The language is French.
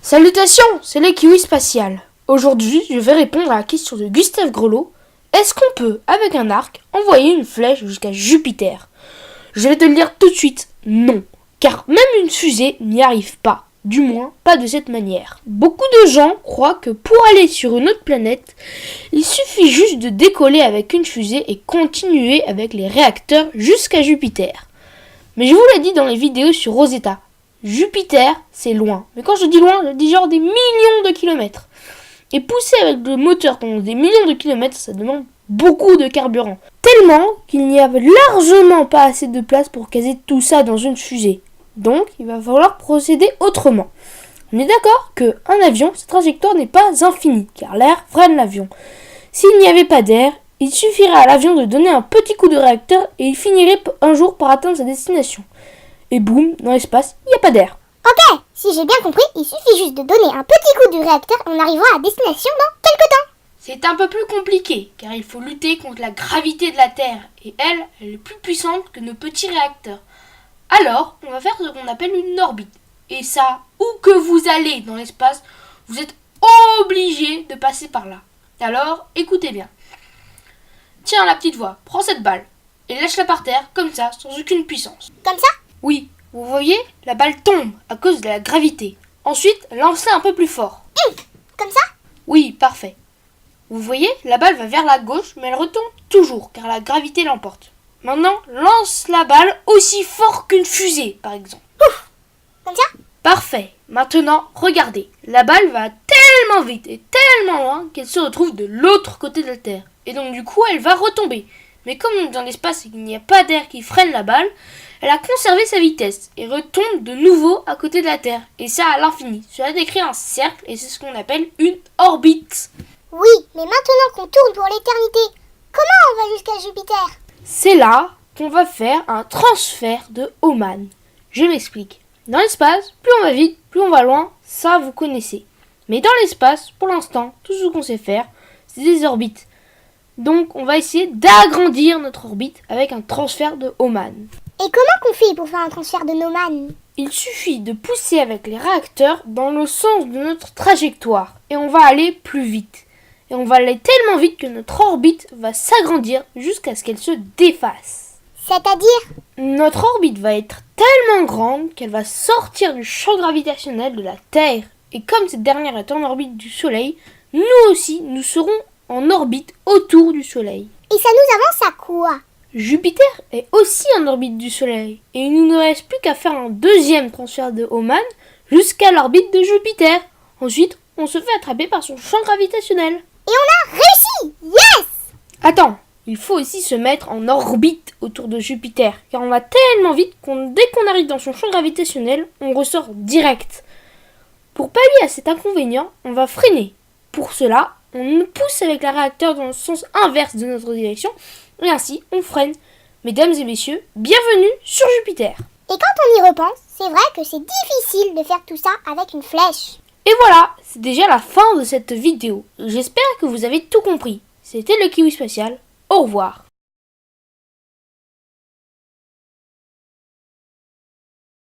Salutations, c'est le Kiwi Spatial. Aujourd'hui, je vais répondre à la question de Gustave Grelot. Est-ce qu'on peut, avec un arc, envoyer une flèche jusqu'à Jupiter? Je vais te le dire tout de suite, non. Car même une fusée n'y arrive pas. Du moins, pas de cette manière. Beaucoup de gens croient que pour aller sur une autre planète, il suffit juste de décoller avec une fusée et continuer avec les réacteurs jusqu'à Jupiter. Mais je vous l'ai dit dans les vidéos sur Rosetta. Jupiter, c'est loin. Mais quand je dis loin, je dis genre des millions de kilomètres. Et pousser avec le moteur pendant des millions de kilomètres, ça demande beaucoup de carburant. Tellement qu'il n'y a largement pas assez de place pour caser tout ça dans une fusée. Donc, il va falloir procéder autrement. On est d'accord qu'un avion, sa trajectoire n'est pas infinie, car l'air freine l'avion. S'il n'y avait pas d'air, il suffirait à l'avion de donner un petit coup de réacteur et il finirait un jour par atteindre sa destination. Et boum, dans l'espace, il n'y a pas d'air. Ok, si j'ai bien compris, il suffit juste de donner un petit coup du réacteur et on arrivera à destination dans quelques temps. C'est un peu plus compliqué, car il faut lutter contre la gravité de la Terre, et elle est plus puissante que nos petits réacteurs. Alors, on va faire ce qu'on appelle une orbite. Et ça, où que vous allez dans l'espace, vous êtes obligé de passer par là. Alors, écoutez bien. Tiens, la petite voix, prends cette balle, et lâche-la par terre, comme ça, sans aucune puissance. Comme ça? Oui, vous voyez, la balle tombe à cause de la gravité. Ensuite, lancez un peu plus fort. Comme ça? Oui, parfait. Vous voyez, la balle va vers la gauche, mais elle retombe toujours, car la gravité l'emporte. Maintenant, lance la balle aussi fort qu'une fusée, par exemple. Comme ça? Parfait. Maintenant, regardez. La balle va tellement vite et tellement loin qu'elle se retrouve de l'autre côté de la Terre. Et donc, du coup, elle va retomber. Mais comme dans l'espace il n'y a pas d'air qui freine la balle, elle a conservé sa vitesse et retombe de nouveau à côté de la Terre. Et ça à l'infini. Cela décrit un cercle et c'est ce qu'on appelle une orbite. Oui, mais maintenant qu'on tourne pour l'éternité, comment on va jusqu'à Jupiter? C'est là qu'on va faire un transfert de Hohmann. Je m'explique. Dans l'espace, plus on va vite, plus on va loin, ça vous connaissez. Mais dans l'espace, pour l'instant, tout ce qu'on sait faire, c'est des orbites. Donc on va essayer d'agrandir notre orbite avec un transfert de Hohmann. Et comment qu'on fait pour faire un transfert de Hohmann? Il suffit de pousser avec les réacteurs dans le sens de notre trajectoire et on va aller plus vite. Et on va aller tellement vite que notre orbite va s'agrandir jusqu'à ce qu'elle se défasse. C'est-à-dire? Notre orbite va être tellement grande qu'elle va sortir du champ gravitationnel de la Terre. Et comme cette dernière est en orbite du Soleil, nous aussi, nous serons en orbite autour du Soleil. Et ça nous avance à quoi? Jupiter est aussi en orbite du Soleil. Et il ne nous reste plus qu'à faire un deuxième transfert de Hohmann jusqu'à l'orbite de Jupiter. Ensuite, on se fait attraper par son champ gravitationnel. Et on a réussi! Yes! Attends, il faut aussi se mettre en orbite autour de Jupiter, car on va tellement vite dès qu'on arrive dans son champ gravitationnel, on ressort direct. Pour pallier à cet inconvénient, on va freiner. Pour cela, on pousse avec le réacteur dans le sens inverse de notre direction, et ainsi on freine. Mesdames et messieurs, bienvenue sur Jupiter. Et quand on y repense, c'est vrai que c'est difficile de faire tout ça avec une flèche. Et voilà, c'est déjà la fin de cette vidéo. J'espère que vous avez tout compris. C'était le Kiwi Spatial. Au revoir.